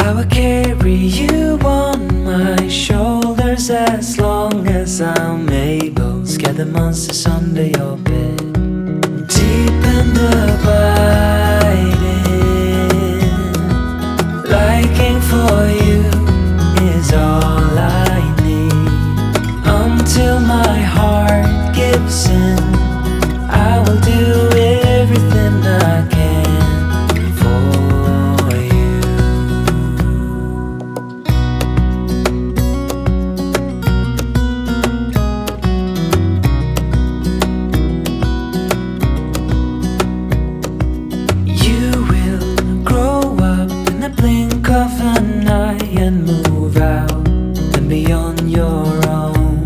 I will carry you on my shoulders as long as I'm able. Scare the monsters under your bed. Deep and abiding, liking for you is all I need. Until my heart gives in, I will do everything I can for you. You will grow up in the blink of an eye and move out and be on your own.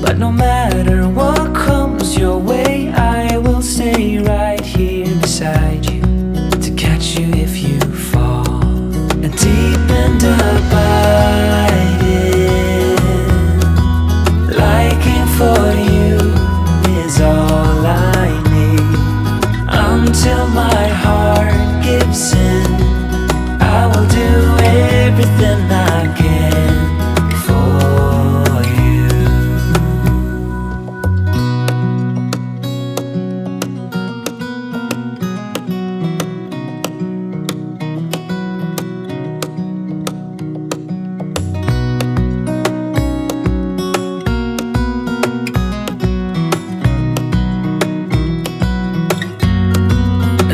But no matter what comes your way, I will stay right here beside you to catch you if you fall. And deep and abiding, liking for you is all I need. Until my heart gives in, I will do everything I can for you.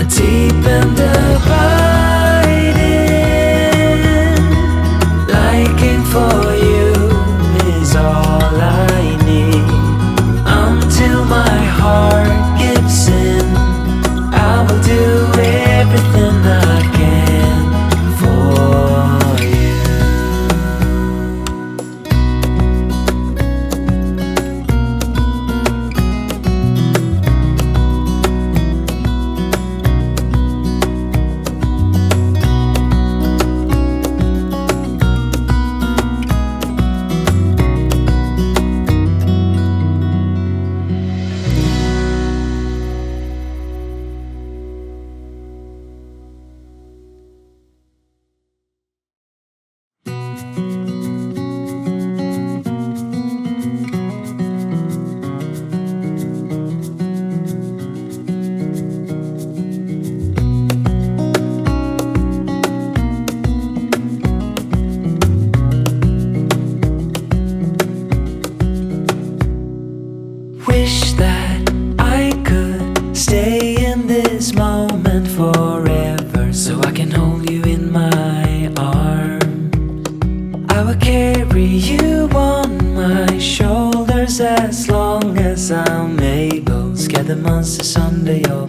Deep and abiding, liking for you is all I need. Until my heart gives in, I will do everything I can for you. Wish that I could stay in this moment forever, so I can hold you in my arms. I will carry you on my shoulders as long as I'm able. Scare the monsters under your